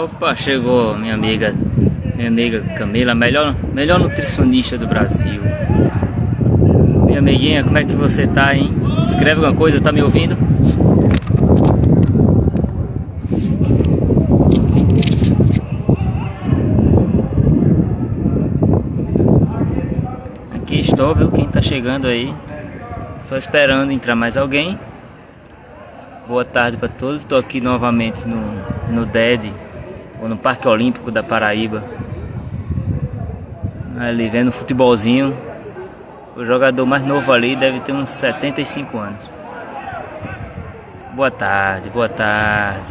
Opa, chegou minha amiga Camila, melhor nutricionista do Brasil. Minha amiguinha, como é que você tá, hein? Escreve alguma coisa, tá me ouvindo? Aqui estou, viu? Quem tá chegando aí? Só esperando entrar mais alguém. Boa tarde para todos. Estou aqui novamente no DED, ou no Parque Olímpico da Paraíba. Ali vendo futebolzinho. O jogador mais novo ali deve ter uns 75 anos. Boa tarde, boa tarde.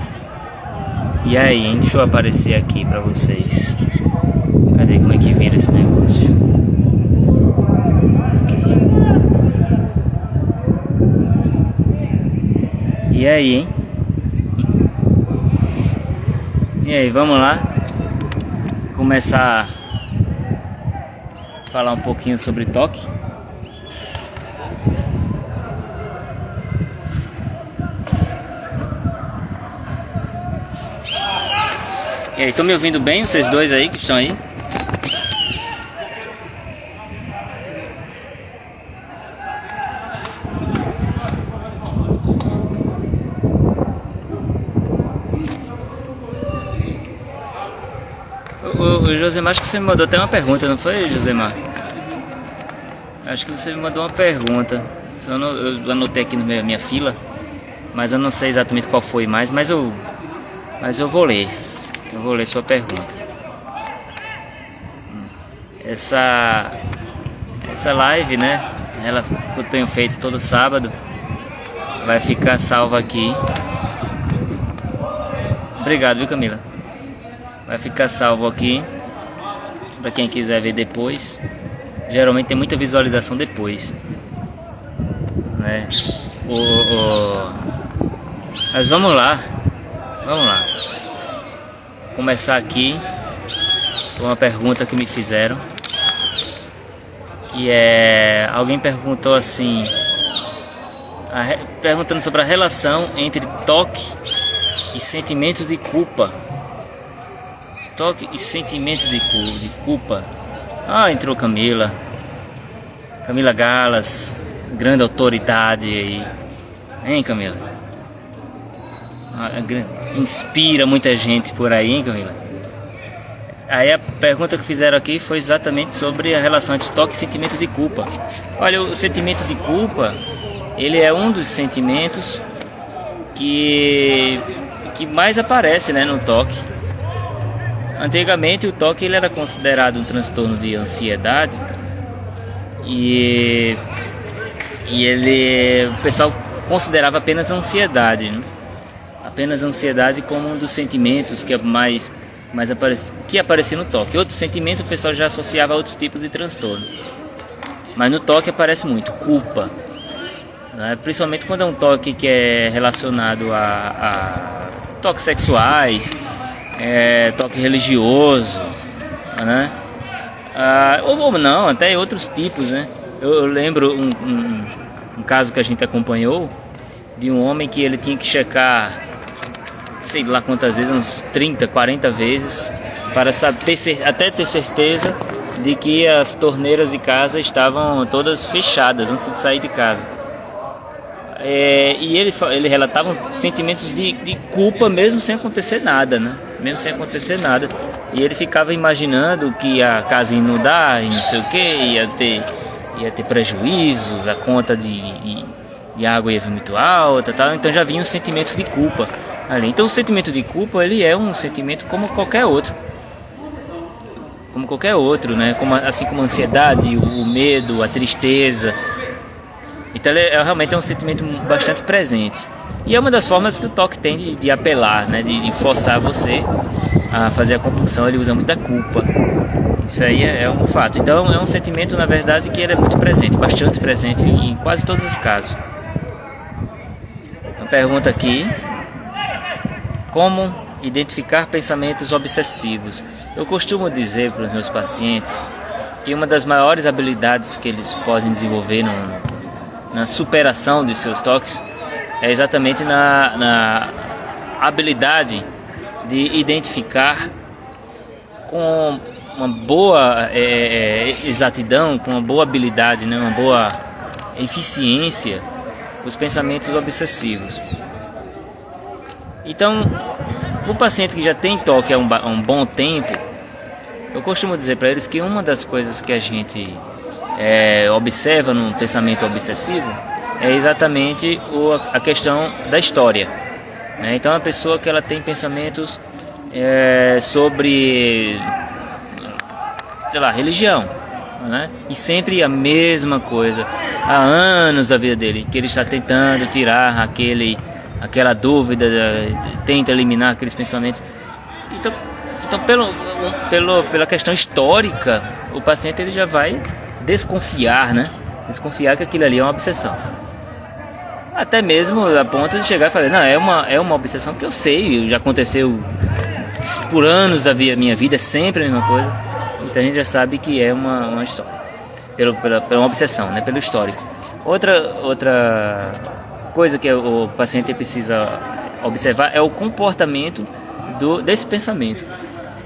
E aí, hein? Deixa eu aparecer aqui para vocês. Cadê como é que vira esse negócio? E aí, hein? E aí, vamos lá começar a falar um pouquinho sobre toque. E aí, estão me ouvindo bem, vocês dois aí que estão aí? O Josemar, acho que você me mandou até uma pergunta, não foi, Josemar? Acho que você me mandou uma pergunta. Eu anotei aqui na minha fila, mas eu não sei exatamente qual foi mais, mas eu vou ler. Eu vou ler sua pergunta. Essa live, né? Ela eu tenho feito todo sábado. Vai ficar salva aqui. Obrigado, viu, Camila? Vai ficar salvo aqui para quem quiser ver depois. Geralmente tem muita visualização depois, né? Mas vamos lá. Começar aqui com uma pergunta que me fizeram, que é, alguém perguntou assim, perguntando sobre a relação entre toque e sentimento de culpa. Toque e sentimento de culpa. Ah, entrou Camila Galas, grande autoridade aí, hein, Camila? Inspira muita gente por aí, hein, Camila? Aí a pergunta que fizeram aqui foi exatamente sobre a relação entre toque e sentimento de culpa. Olha, o sentimento de culpa, ele é um dos sentimentos que mais aparece, né, no toque. Antigamente o toque ele era considerado um transtorno de ansiedade e o pessoal considerava apenas ansiedade, né? Apenas ansiedade como um dos sentimentos que aparecia no toque. Outros sentimentos o pessoal já associava a outros tipos de transtorno, mas no toque aparece muito culpa, né? Principalmente quando é um toque que é relacionado a toques sexuais, toque religioso, né? Ou não, até outros tipos, né? Eu lembro um caso que a gente acompanhou de um homem que ele tinha que checar, sei lá quantas vezes, uns 30, 40 vezes, para até ter certeza de que as torneiras de casa estavam todas fechadas antes de sair de casa. E ele relatava sentimentos de culpa mesmo sem acontecer nada, né? Mesmo sem acontecer nada. E ele ficava imaginando que a casa ia inundar e não sei o que, ia ter prejuízos, a conta de água ia vir muito alta, tal. Então já vinha um sentimento de culpa ali. Então o sentimento de culpa, ele é um sentimento como qualquer outro. Como qualquer outro, né? Assim como a ansiedade, o medo, a tristeza. Então ele realmente é um sentimento bastante presente. E é uma das formas que o toque tem de apelar, né? De forçar você a fazer a compulsão. Ele usa muito da culpa. Isso aí é um fato. Então é um sentimento, na verdade, que ele é muito presente, bastante presente em quase todos os casos. Uma pergunta aqui: como identificar pensamentos obsessivos? Eu costumo dizer para os meus pacientes que uma das maiores habilidades que eles podem desenvolver na superação de seus toques é exatamente na habilidade de identificar com uma boa exatidão, com uma boa habilidade, né, uma boa eficiência, os pensamentos obsessivos. Então, o paciente que já tem toque há um bom tempo, eu costumo dizer para eles que uma das coisas que a gente observa no pensamento obsessivo é exatamente a questão da história, né? Então, a pessoa que ela tem pensamentos sobre, sei lá, religião, né? E sempre a mesma coisa, há anos da vida dele, que ele está tentando tirar aquela dúvida, tenta eliminar aqueles pensamentos. Então pela questão histórica, o paciente ele já vai desconfiar, né? Desconfiar que aquilo ali é uma obsessão. Até mesmo a ponto de chegar e falar, não, é uma obsessão que eu sei, já aconteceu por anos da minha vida, é sempre a mesma coisa. Então a gente já sabe que é uma história, pela uma obsessão, né? Pelo histórico. Outra coisa que o paciente precisa observar é o comportamento desse pensamento.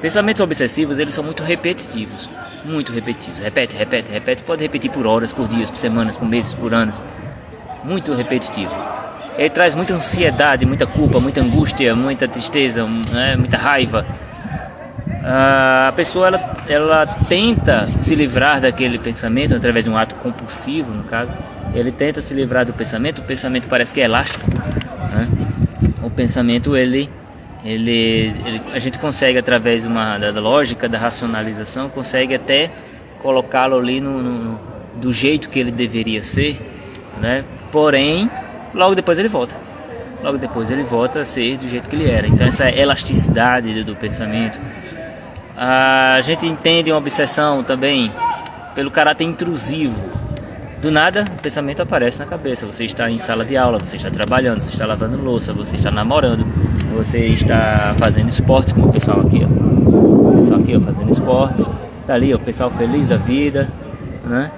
Pensamentos obsessivos, eles são muito repetitivos. Repete, pode repetir por horas, por dias, por semanas, por meses, por anos. Muito repetitivo. Ele traz muita ansiedade, muita culpa, muita angústia, muita tristeza, né, muita raiva. A pessoa ela tenta se livrar daquele pensamento através de um ato compulsivo, no caso. Ele tenta se livrar do pensamento, o pensamento parece que é elástico, né? O pensamento a gente consegue, através da lógica, da racionalização, consegue até colocá-lo ali do jeito que ele deveria ser, né? Porém, logo depois ele volta a ser do jeito que ele era. Então essa elasticidade do pensamento, a gente entende uma obsessão também pelo caráter intrusivo. Do nada, o pensamento aparece na cabeça. Você está em sala de aula, você está trabalhando, você está lavando louça, você está namorando, você está fazendo esporte, como o pessoal aqui, ó. O pessoal aqui, ó, fazendo esporte. Tá ali, ó, o pessoal feliz da vida, né?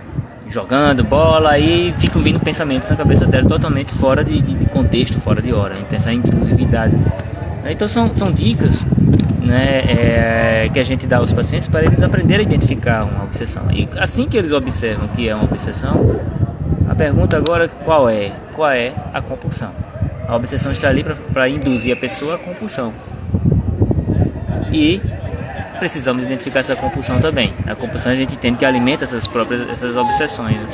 Jogando bola, aí ficam vindo pensamentos na cabeça dela totalmente fora de contexto, fora de hora. Então essa intrusividade. Então são dicas, né, que a gente dá aos pacientes para eles aprenderem a identificar uma obsessão. E assim que eles observam que é uma obsessão, a pergunta agora qual é a compulsão? A obsessão está ali para induzir a pessoa à compulsão. E precisamos identificar essa compulsão também. A compulsão a gente entende que alimenta essas obsessões, né?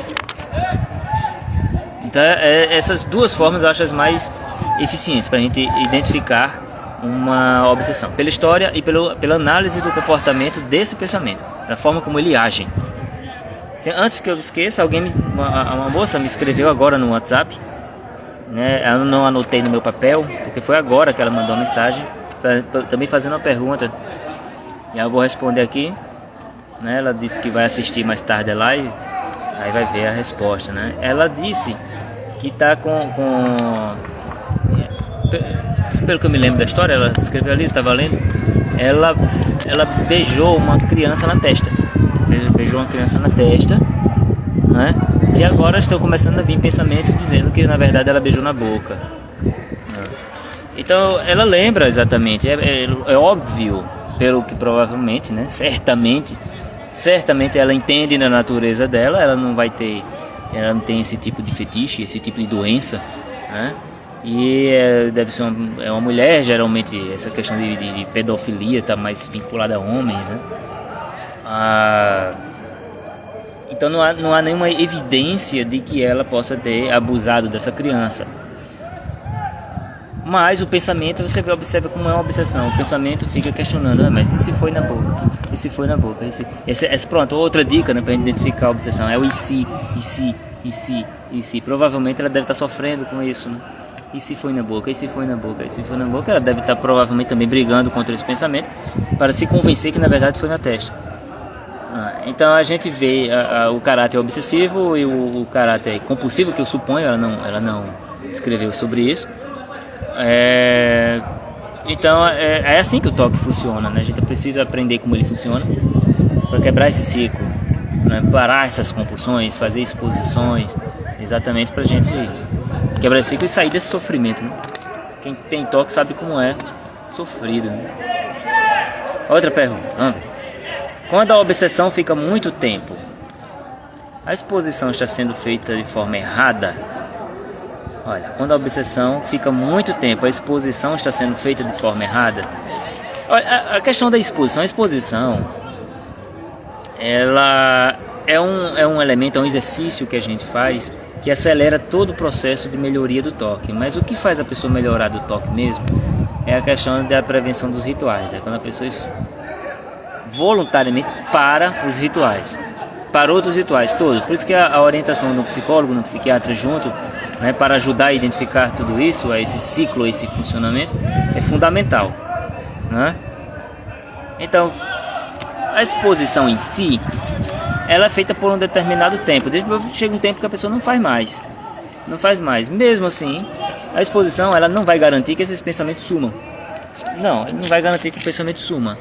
Então essas duas formas eu acho as mais eficientes para a gente identificar uma obsessão, pela história e pela análise do comportamento desse pensamento, da forma como ele age. Antes que eu esqueça, uma moça me escreveu agora no WhatsApp, né? Eu não anotei no meu papel, porque foi agora que ela mandou uma mensagem, também fazendo uma pergunta, e eu vou responder aqui, né? Ela disse que vai assistir mais tarde a live, aí vai ver a resposta, né? Ela disse que está pelo que eu me lembro da história, ela escreveu ali, estava lendo, ela beijou uma criança na testa, né? E agora estão começando a vir pensamentos dizendo que na verdade ela beijou na boca. Então ela lembra exatamente, é óbvio, pelo que provavelmente, né? Certamente ela entende na natureza dela, ela não tem esse tipo de fetiche, esse tipo de doença, né? E deve ser uma mulher, geralmente essa questão de pedofilia está mais vinculada a homens, né? Então não há nenhuma evidência de que ela possa ter abusado dessa criança. Mas o pensamento, você observa como é uma obsessão. O pensamento fica questionando, mas e se foi na boca? E se foi na boca? Pronto, outra dica, né, para identificar a obsessão é o e se. Provavelmente ela deve estar sofrendo com isso, né? E se foi na boca, ela deve estar provavelmente também brigando contra esse pensamento para se convencer que na verdade foi na testa. Então a gente vê o caráter obsessivo e o caráter compulsivo, que eu suponho, ela não escreveu sobre isso. Então é assim que o toque funciona, né? A gente precisa aprender como ele funciona para quebrar esse ciclo, né? Parar essas compulsões, fazer exposições, exatamente para a gente quebrar esse ciclo e sair desse sofrimento, né? Quem tem toque sabe como é sofrido, né? Outra pergunta, vamos ver. Quando a obsessão fica muito tempo, a exposição está sendo feita de forma errada? Olha, quando a obsessão fica muito tempo, a exposição está sendo feita de forma errada? Olha, a questão da exposição, a exposição, ela é um elemento, é um exercício que a gente faz que acelera todo o processo de melhoria do toque. Mas o que faz a pessoa melhorar do toque mesmo é a questão da prevenção dos rituais. É quando a pessoa voluntariamente para os rituais, para outros rituais todos. Por isso que a orientação do psicólogo, no psiquiatra junto, né, para ajudar a identificar tudo isso, esse ciclo, esse funcionamento, é fundamental, né? Então, a exposição em si, ela é feita por um determinado tempo. Depois chega um tempo que a pessoa não faz mais. Mesmo assim, a exposição, ela não vai garantir que esses pensamentos sumam. Não vai garantir que o pensamento suma.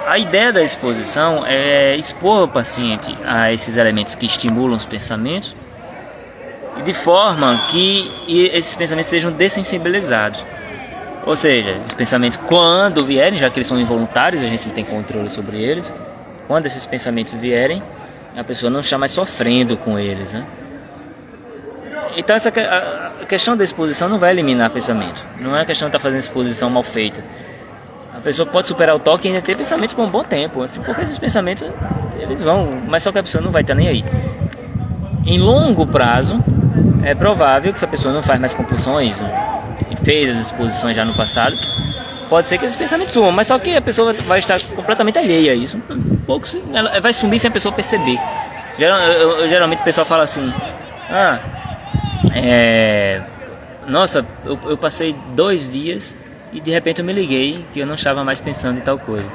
A ideia da exposição é expor o paciente a esses elementos que estimulam os pensamentos, de forma que esses pensamentos sejam dessensibilizados. Ou seja, os pensamentos, quando vierem, já que eles são involuntários, a gente não tem controle sobre eles, quando esses pensamentos vierem, a pessoa não está mais sofrendo com eles, né? Então a questão da exposição não vai eliminar pensamento. Não é a questão de estar fazendo exposição mal feita. A pessoa pode superar o toque e ainda ter pensamentos por um bom tempo, assim, porque esses pensamentos, eles vão, mas só que a pessoa não vai estar nem aí. Em longo prazo, é provável que se a pessoa não faz mais compulsões e fez as exposições já no passado, pode ser que esses pensamentos sumam, mas só que a pessoa vai estar completamente alheia a isso. Ela vai sumir sem a pessoa perceber. Geralmente o pessoal fala assim: nossa, eu passei 2 dias e de repente eu me liguei que eu não estava mais pensando em tal coisa.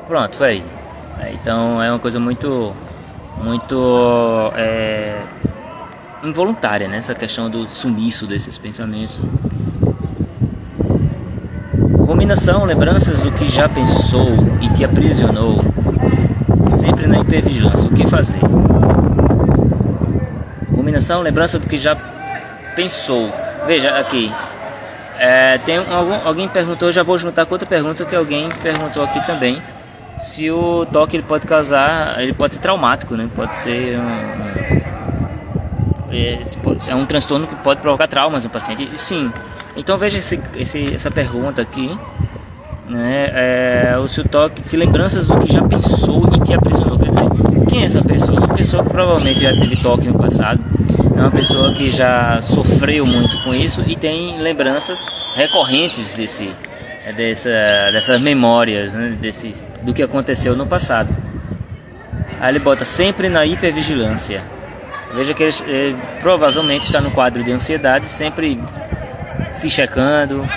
Pronto, foi aí. Então é uma coisa muito involuntária, né? Essa questão do sumiço desses pensamentos. Ruminação, lembranças do que já pensou e te aprisionou, sempre na hipervigilância. O que fazer? Ruminação, lembrança do que já pensou. Veja aqui, alguém perguntou, já vou juntar com outra pergunta que alguém perguntou aqui também, se o toque ele pode ser traumático, né? Pode ser um transtorno que pode provocar traumas no paciente. Sim. Então veja essa pergunta aqui, né? O seu toque, se lembranças do que já pensou e te aprisionou. Quer dizer, quem é essa pessoa? Uma pessoa que provavelmente já teve toque no passado. É uma pessoa que já sofreu muito com isso e tem lembranças recorrentes dessas memórias, né? Do que aconteceu no passado. Aí ele bota sempre na hipervigilância. Veja que ele provavelmente está no quadro de ansiedade, sempre se checando,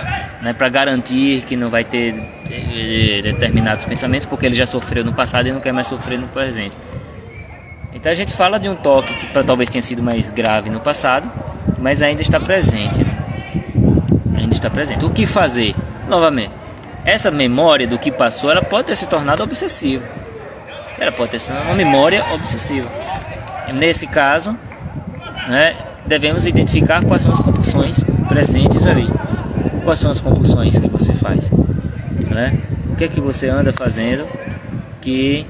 né, para garantir que não vai ter determinados pensamentos, porque ele já sofreu no passado e não quer mais sofrer no presente. Então a gente fala de um toque que talvez tenha sido mais grave no passado, mas ainda está presente, né? Ainda está presente. O que fazer? Novamente, essa memória do que passou, ela pode ter se tornado obsessiva. Ela pode ter se tornado uma memória obsessiva. Nesse caso, né, devemos identificar quais são as compulsões presentes ali. Quais são as compulsões que você faz, né? O que é que você anda fazendo que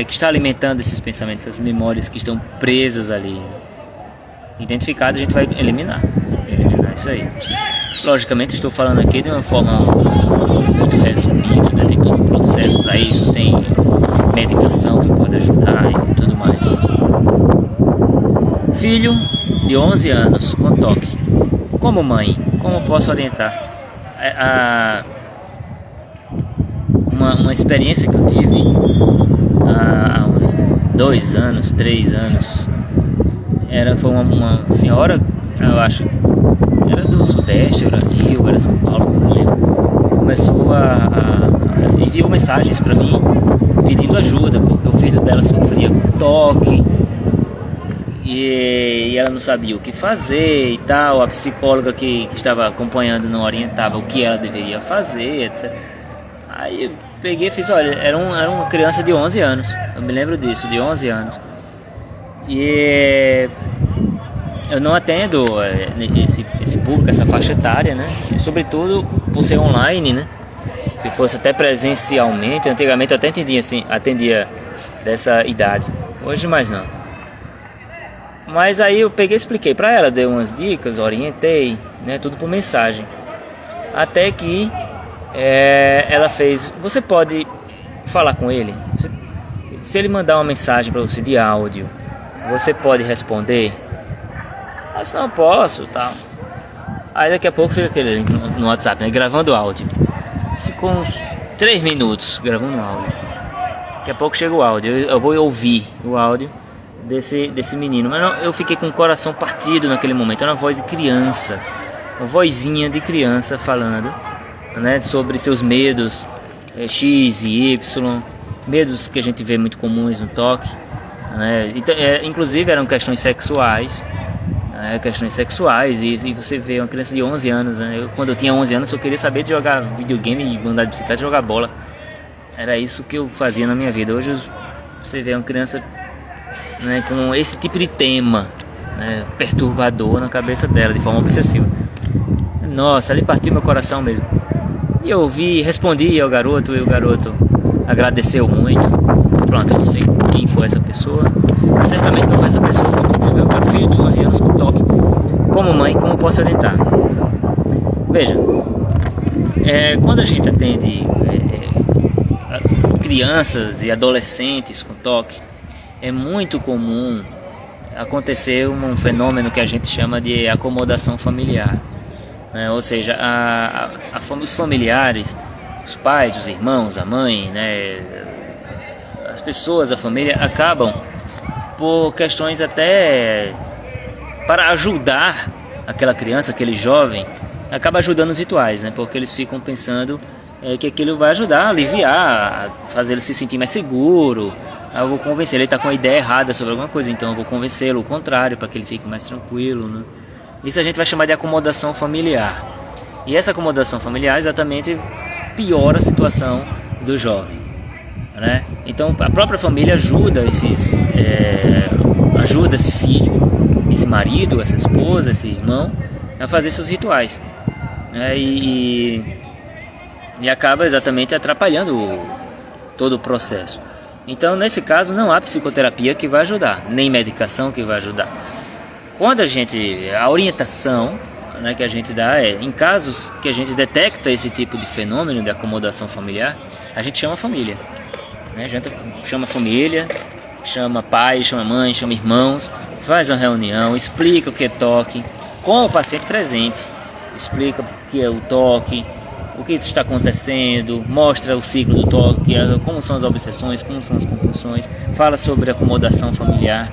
está alimentando esses pensamentos, essas memórias que estão presas ali? Identificado, a gente vai eliminar isso aí. Logicamente estou falando aqui de uma forma muito resumida, né? Tem todo um processo para isso, tem medicação que pode ajudar e tudo mais. Filho de 11 anos com toque. Como mãe, como posso orientar? Uma experiência que eu tive há uns 2 anos, 3 anos, foi uma senhora, eu acho, era do Sudeste, era Rio, era São Paulo, não lembro. Começou enviou mensagens para mim pedindo ajuda, porque o filho dela sofria com toque e ela não sabia o que fazer e tal. A psicóloga que estava acompanhando não orientava o que ela deveria fazer, etc. Aí eu peguei e fiz, olha, era uma criança de 11 anos, eu me lembro disso, de 11 anos. E eu não atendo esse público, essa faixa etária, né? Sobretudo por ser online, né? Se fosse até presencialmente, antigamente eu até entendia assim, atendia dessa idade. Hoje mais não. Mas aí eu peguei e expliquei pra ela, dei umas dicas, orientei, né, tudo por mensagem. Até que ela fez, você pode falar com ele? Se ele mandar uma mensagem pra você de áudio, você pode responder? Eu disse, não posso, tal. Aí daqui a pouco fica aquele link no WhatsApp, né, gravando áudio. Ficou uns 3 minutos gravando áudio. Daqui a pouco chega o áudio, eu vou ouvir o áudio desse menino. Mas não, eu fiquei com o coração partido naquele momento. Era uma voz de criança, uma vozinha de criança falando, né, sobre seus medos, X e Y, medos que a gente vê muito comuns no toque, né? Então, inclusive eram questões sexuais, e você vê uma criança de 11 anos, né? Quando eu tinha 11 anos eu queria saber de jogar videogame, andar de bicicleta e jogar bola. Era isso que eu fazia na minha vida. Hoje você vê uma criança, né, com esse tipo de tema, né, perturbador na cabeça dela, de forma obsessiva. Nossa, ali partiu meu coração mesmo. E eu respondi ao garoto, e o garoto agradeceu muito. Pronto, eu não sei quem foi essa pessoa. Certamente não foi essa pessoa que me escreveu, que é o filho de 11 anos com toque. Como mãe, como posso orientar? Veja, quando a gente atende crianças e adolescentes com toque, é muito comum acontecer um fenômeno que a gente chama de acomodação familiar, né? Ou seja, os familiares, os pais, os irmãos, a mãe, né, as pessoas, a família, acabam por questões até para ajudar aquela criança, aquele jovem, acaba ajudando os rituais, né? Porque eles ficam pensando que aquilo vai ajudar a aliviar, a fazer ele se sentir mais seguro. Eu vou convencer, ele está com a ideia errada sobre alguma coisa, então eu vou convencê-lo o contrário, para que ele fique mais tranquilo, né? Isso a gente vai chamar de acomodação familiar. E essa acomodação familiar exatamente piora a situação do jovem, né? Então a própria família ajuda ajuda esse filho, esse marido, essa esposa, esse irmão a fazer seus rituais, né? E acaba exatamente atrapalhando todo o processo. Então nesse caso não há psicoterapia que vai ajudar, nem medicação que vai ajudar. Quando a orientação, né, que a gente dá em casos que a gente detecta esse tipo de fenômeno de acomodação familiar, a gente chama a família, né? A gente chama a família, chama pai, chama mãe, chama irmãos, faz uma reunião, explica o que é toque, com o paciente presente, explica o que é o toque, o que está acontecendo, mostra o ciclo do toque, como são as obsessões, como são as compulsões, fala sobre acomodação familiar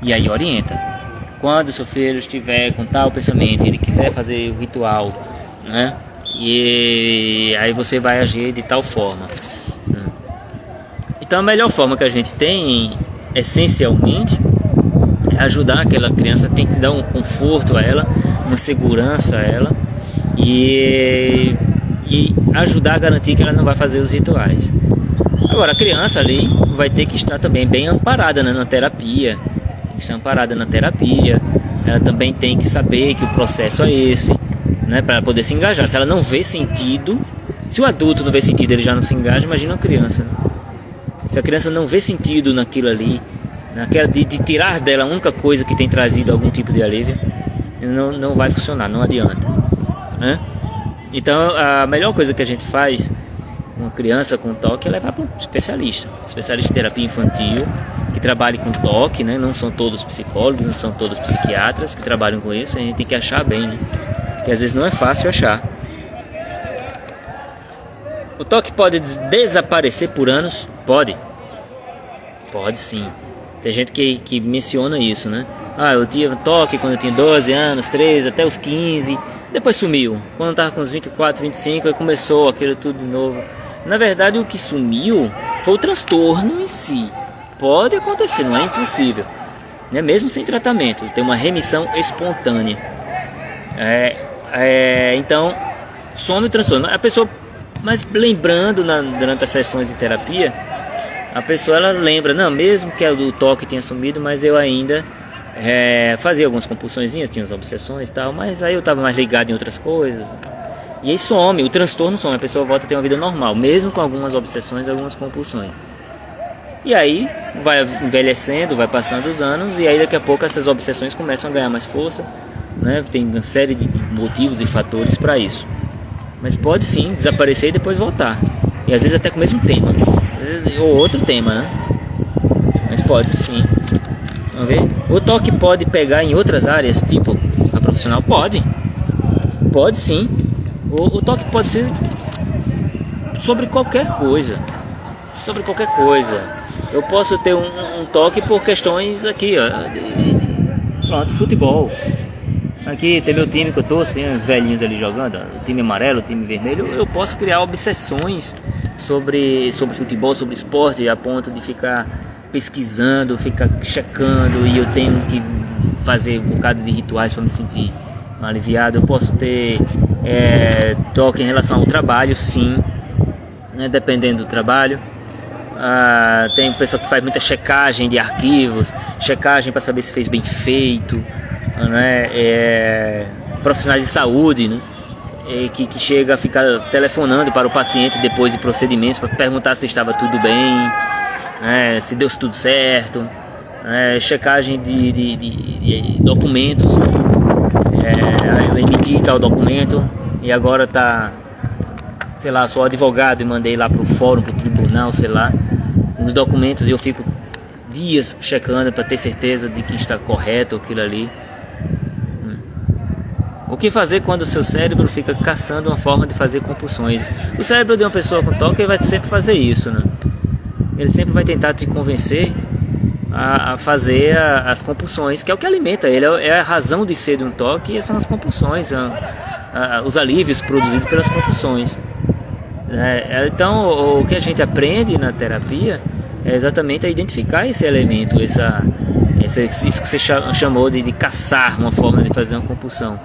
e aí orienta. Quando o seu filho estiver com tal pensamento, ele quiser fazer o ritual, né? E aí você vai agir de tal forma. Então a melhor forma que a gente tem, essencialmente, é ajudar aquela criança, tem que dar um conforto a ela, uma segurança a ela e ajudar a garantir que ela não vai fazer os rituais. Agora a criança ali vai ter que estar também bem amparada, né, na terapia. Está amparada na terapia, ela também tem que saber que o processo é esse, né, para poder se engajar. Se ela não vê sentido, se o adulto não vê sentido, ele já não se engaja, imagina uma criança, né? Se a criança não vê sentido naquilo ali, naquela de tirar dela a única coisa que tem trazido algum tipo de alívio, não vai funcionar, não adianta, né? Então a melhor coisa que a gente faz com uma criança com toque é levar para um especialista em terapia infantil, que trabalhe com toque, né? Não são todos psicólogos, não são todos psiquiatras que trabalham com isso. A gente tem que achar bem, né? Porque às vezes não é fácil achar. O toque pode desaparecer por anos? Pode sim. Tem gente que menciona isso, né? Eu tinha toque quando eu tinha 12 anos, 13, até os 15, depois sumiu. Quando eu estava com uns 24, 25, aí começou aquilo tudo de novo. Na verdade, o que sumiu foi o transtorno em si. Pode acontecer, não é impossível, né? Mesmo sem tratamento, tem uma remissão espontânea. Então, some o transtorno. A pessoa, mas lembrando durante as sessões de terapia, a pessoa ela lembra, não, mesmo que o toque tenha sumido, mas eu ainda fazia algumas compulsõezinhas, tinha as obsessões e tal, mas aí eu estava mais ligado em outras coisas. E aí some, o transtorno some, a pessoa volta a ter uma vida normal, mesmo com algumas obsessões, algumas compulsões. E aí vai envelhecendo, vai passando os anos, e aí daqui a pouco essas obsessões começam a ganhar mais força, né? Tem uma série de motivos e fatores para isso. Mas pode sim desaparecer e depois voltar. E às vezes até com o mesmo tema, ou outro tema, né? Mas pode sim. Vamos ver? O toque pode pegar em outras áreas, tipo a profissional? Pode. Pode sim. O toque pode ser sobre qualquer coisa. Sobre qualquer coisa. Eu posso ter um toque por questões aqui, ó. Pronto, futebol. Aqui tem meu time que eu torço, tem uns velhinhos ali jogando, o time amarelo, o time vermelho. Eu posso criar obsessões sobre futebol, sobre esporte, a ponto de ficar pesquisando, ficar checando, e eu tenho que fazer um bocado de rituais para me sentir aliviado. Eu posso ter toque em relação ao trabalho, sim, né, dependendo do trabalho. Tem pessoa que faz muita checagem de arquivos, checagem para saber se fez bem feito, né? Profissionais de saúde, né? Que chega a ficar telefonando para o paciente depois de procedimentos para perguntar se estava tudo bem, né? Se deu tudo certo, checagem de documentos, eu emiti tal documento e agora tá, sei lá, sou advogado e mandei lá pro fórum, pro tribunal, sei lá, os documentos, e eu fico dias checando para ter certeza de que está correto aquilo ali. O que fazer quando o seu cérebro fica caçando uma forma de fazer compulsões? O cérebro de uma pessoa com toque, ele vai sempre fazer isso, né? Ele sempre vai tentar te convencer a fazer as compulsões, que é o que alimenta ele, é a razão de ser de um toque, e são as compulsões, os alívios produzidos pelas compulsões. Então, o que a gente aprende na terapia é exatamente a identificar esse elemento, isso que você chamou de caçar uma forma de fazer uma compulsão.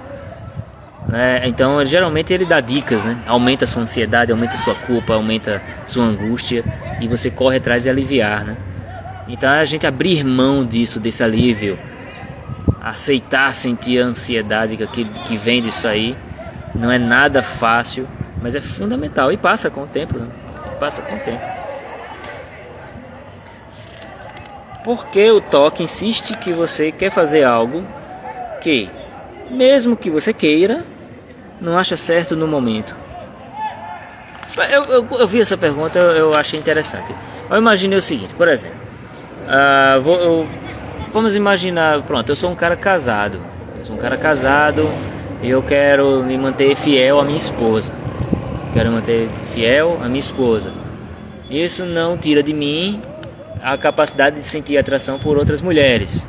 Então, geralmente ele dá dicas, né? Aumenta a sua ansiedade, aumenta a sua culpa, aumenta a sua angústia, e você corre atrás de aliviar, né? Então, a gente abrir mão disso, desse alívio, aceitar sentir a ansiedade que vem disso aí, não é nada fácil, mas é fundamental, e passa com o tempo, né? Passa com o tempo. Porque o toque insiste que você quer fazer algo que, mesmo que você queira, não acha certo no momento? Eu vi essa pergunta, eu achei interessante. Eu imaginei o seguinte, por exemplo, vamos imaginar, pronto, eu sou um cara casado, e eu quero me manter fiel à minha esposa. Isso não tira de mim a capacidade de sentir atração por outras mulheres,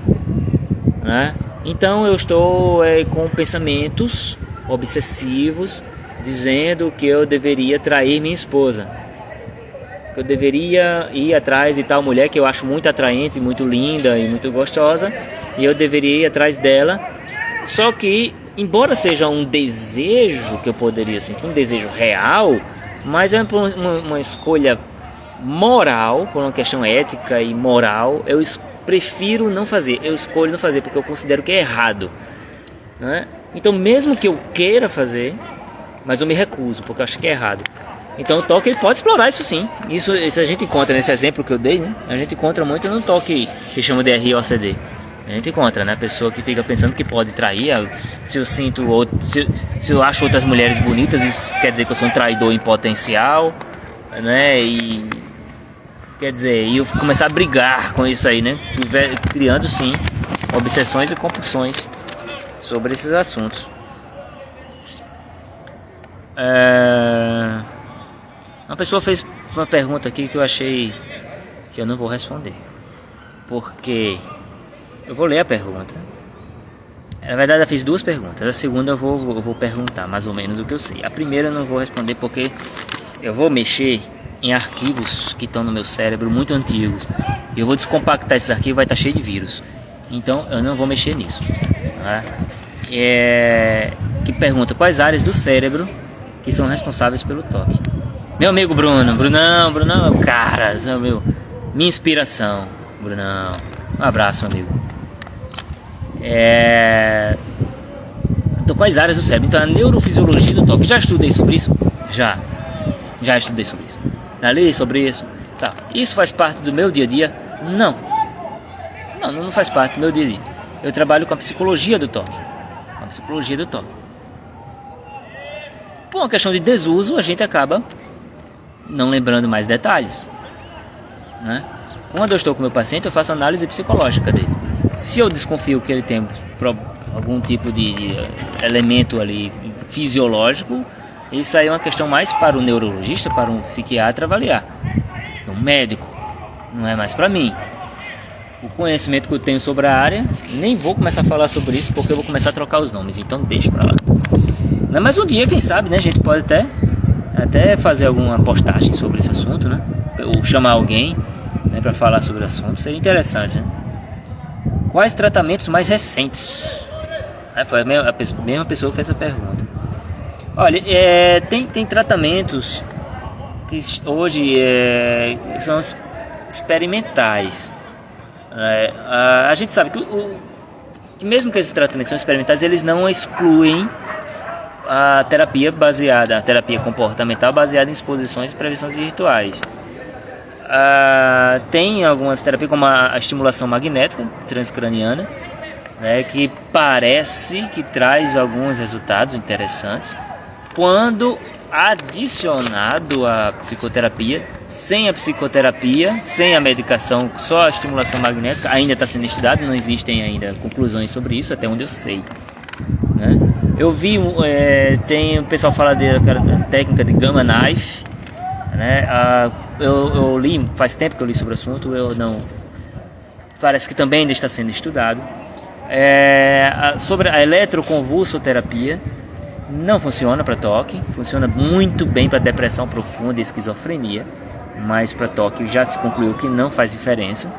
né? Então eu estou com pensamentos obsessivos dizendo que eu deveria trair minha esposa, que eu deveria ir atrás de tal mulher que eu acho muito atraente, muito linda e muito gostosa, e eu deveria ir atrás dela. Só que, embora seja um desejo que eu poderia sentir, um desejo real, mas é uma escolha moral, por uma questão ética e moral, eu prefiro não fazer, eu escolho não fazer porque eu considero que é errado, né? Então, mesmo que eu queira fazer, mas eu me recuso porque eu acho que é errado. Então o toque ele pode explorar isso sim. Isso a gente encontra nesse exemplo que eu dei, né? A gente encontra muito no toque que chama de ROCD. A gente encontra, né? A pessoa que fica pensando que pode trair. Se eu sinto se eu acho outras mulheres bonitas, isso quer dizer que eu sou um traidor em potencial, né? E quer dizer, eu começar a brigar com isso aí, né? Criando sim obsessões e compulsões sobre esses assuntos. Uma pessoa fez uma pergunta aqui que eu achei que eu não vou responder, porque eu vou ler a pergunta. Na verdade, ela fez duas perguntas. A segunda eu vou perguntar mais ou menos o que eu sei. A primeira eu não vou responder porque eu vou mexer em arquivos que estão no meu cérebro muito antigos. Eu vou descompactar esses arquivos, vai estar cheio de vírus. Então eu não vou mexer nisso, né? Que pergunta: quais áreas do cérebro que são responsáveis pelo toque? Meu amigo Brunão é o cara, minha inspiração, Brunão. Um abraço, meu amigo. Então, Quais áreas do cérebro? Então, a neurofisiologia do toque. Já estudei sobre isso? Já estudei sobre isso. Já li sobre isso? Tá. Isso faz parte do meu dia a dia? Não. Não faz parte do meu dia a dia. Eu trabalho com a psicologia do toque. Por uma questão de desuso, a gente acaba não lembrando mais detalhes, né? Quando eu estou com meu paciente, eu faço análise psicológica dele. Se eu desconfio que ele tem algum tipo de elemento ali fisiológico, isso aí é uma questão mais para o neurologista, para um psiquiatra avaliar. Um médico, não é mais para mim. O conhecimento que eu tenho sobre a área, nem vou começar a falar sobre isso, porque eu vou começar a trocar os nomes, então deixa pra lá. Mas um dia, quem sabe, né, a gente pode até fazer alguma postagem sobre esse assunto, né? Ou chamar alguém, né, para falar sobre o assunto, seria interessante, né? Quais tratamentos mais recentes? Foi a mesma pessoa que fez essa pergunta. Olha, tem tratamentos que hoje são experimentais. A gente sabe que mesmo que esses tratamentos são experimentais, eles não excluem a terapia comportamental baseada em exposições e prevenção de rituais. Tem algumas terapias como a estimulação magnética transcraniana, né, que parece que traz alguns resultados interessantes quando adicionado à psicoterapia. Sem a psicoterapia, sem a medicação, só a estimulação magnética ainda está sendo estudado, não existem ainda conclusões sobre isso, até onde eu sei, né? Eu vi, tem o pessoal fala da técnica de Gamma Knife, né? Eu li, faz tempo que eu li sobre o assunto, parece que também ainda está sendo estudado. Sobre a eletroconvulsoterapia, não funciona para toque, funciona muito bem para depressão profunda e esquizofrenia, mas para toque já se concluiu que não faz diferença.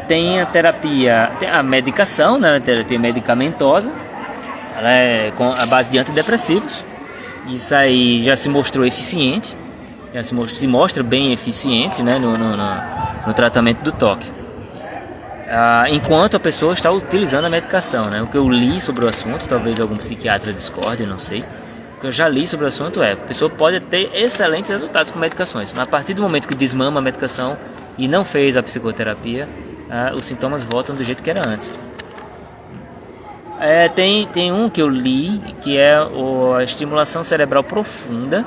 Tem a terapia, tem a medicação, né, a terapia medicamentosa, ela é com a base de antidepressivos. Isso aí já se mostrou eficiente, se mostra bem eficiente, né, no tratamento do toque. Enquanto a pessoa está utilizando a medicação, né? O que eu li sobre o assunto, talvez algum psiquiatra discorde, não sei. O que eu já li sobre o assunto a pessoa pode ter excelentes resultados com medicações, mas a partir do momento que desmama a medicação e não fez a psicoterapia, os sintomas voltam do jeito que era antes. Tem um que eu li, que é a estimulação cerebral profunda,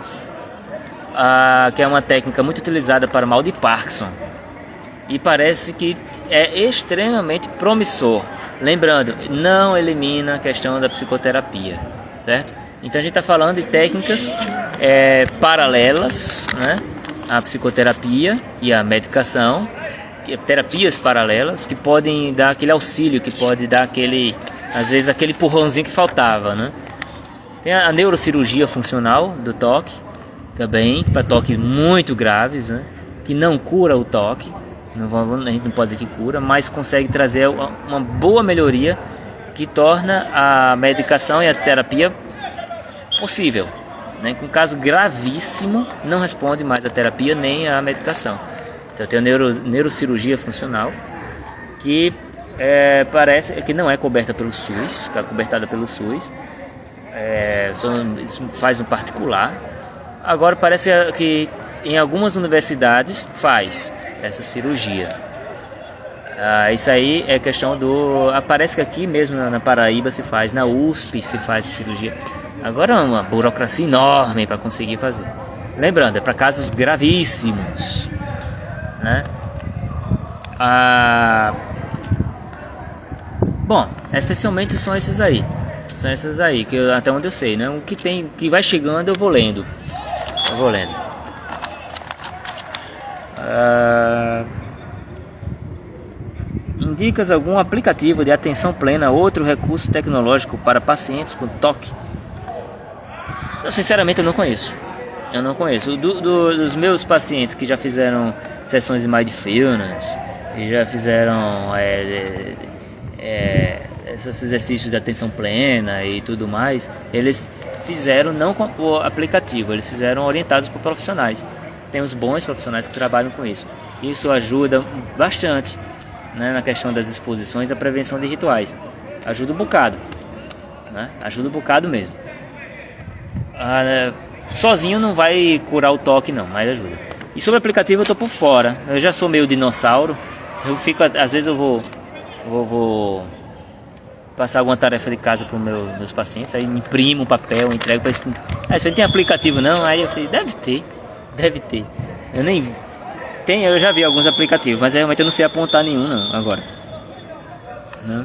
que é uma técnica muito utilizada para mal de Parkinson. E parece que é extremamente promissor. Lembrando, não elimina a questão da psicoterapia, certo? Então a gente está falando de técnicas paralelas, né? A psicoterapia e a medicação, terapias paralelas que podem dar aquele auxílio, que pode dar às vezes aquele empurrãozinho que faltava, né? Tem a neurocirurgia funcional do toque, também para toques muito graves, né? Que não cura o toque. A gente não pode dizer que cura, mas consegue trazer uma boa melhoria que torna a medicação e a terapia possível, né? Com um caso gravíssimo, não responde mais a terapia nem a medicação. Então tem a neurocirurgia funcional, que parece que não é coberta pelo SUS, é cobertada pelo SUS, isso faz no particular. Agora parece que em algumas universidades faz essa cirurgia. Isso aí é questão parece que aqui mesmo na Paraíba se faz, na USP se faz essa cirurgia. Agora é uma burocracia enorme para conseguir fazer. Lembrando, é para casos gravíssimos, né? Bom, essencialmente são esses aí. Que até onde eu sei, né? O que vai chegando eu vou lendo. Indicas algum aplicativo de atenção plena, outro recurso tecnológico para pacientes com toque? Sinceramente eu não conheço. Dos meus pacientes que já fizeram sessões de mindfulness e já fizeram esses exercícios de atenção plena e tudo mais, eles fizeram não com o aplicativo, eles fizeram orientados por profissionais. Tem os bons profissionais que trabalham com isso. Isso ajuda bastante, né, na questão das exposições e da prevenção de rituais. Ajuda um bocado. né? Ajuda um bocado mesmo. Sozinho não vai curar o toque não, mas ajuda. E sobre o aplicativo eu tô por fora. Eu já sou meio dinossauro. Eu fico, às vezes eu vou passar alguma tarefa de casa para meus pacientes, aí imprimo o papel, entrego para esse. Isso aí tem aplicativo não? Aí eu falei, deve ter. Eu já vi alguns aplicativos, mas realmente eu não sei apontar nenhum não agora. Não.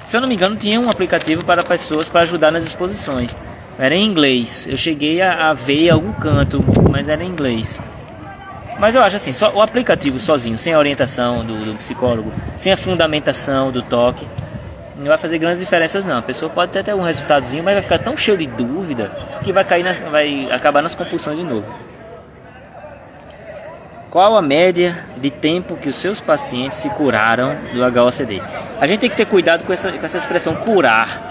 Se eu não me engano, tinha um aplicativo para pessoas para ajudar nas exposições. Era em inglês. Eu cheguei a ver em algum canto, mas era em inglês. Mas eu acho assim, só o aplicativo sozinho, sem a orientação do psicólogo, sem a fundamentação do toque, não vai fazer grandes diferenças não. A pessoa pode ter até um resultadozinho, mas vai ficar tão cheio de dúvida que vai acabar nas compulsões de novo. Qual a média de tempo que os seus pacientes se curaram do HOCD? A gente tem que ter cuidado com essa expressão curar,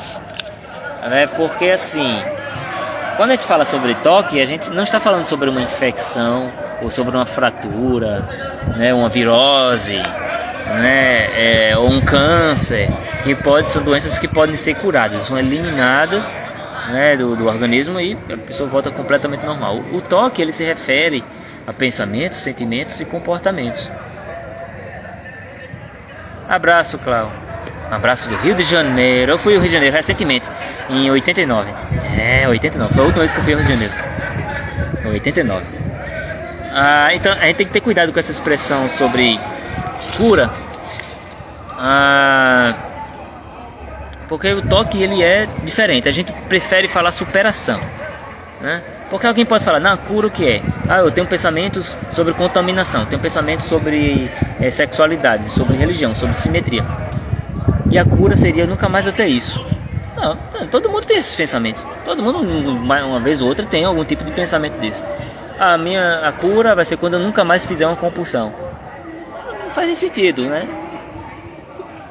né? Porque assim, quando a gente fala sobre toque, a gente não está falando sobre uma infecção ou sobre uma fratura, né? Uma virose, né? Ou um câncer, são doenças que podem ser curadas, são eliminadas, né, do organismo e a pessoa volta completamente normal. O toque ele se refere a pensamentos, sentimentos e comportamentos. Abraço, Cláudio. Um abraço do Rio de Janeiro. Eu fui ao Rio de Janeiro recentemente, em 89. 89. Foi a última vez que eu fui ao Rio de Janeiro. 89. Então a gente tem que ter cuidado com essa expressão sobre cura. Porque o toque ele é diferente. A gente prefere falar superação, né? Porque alguém pode falar, não, cura o que é? Eu tenho pensamentos sobre contaminação, tenho pensamentos sobre sexualidade, sobre religião, sobre simetria. E a cura seria nunca mais eu ter isso. Não, todo mundo tem esses pensamentos. Todo mundo, uma vez ou outra, tem algum tipo de pensamento desse. A cura vai ser quando eu nunca mais fizer uma compulsão. Não faz nem sentido, né?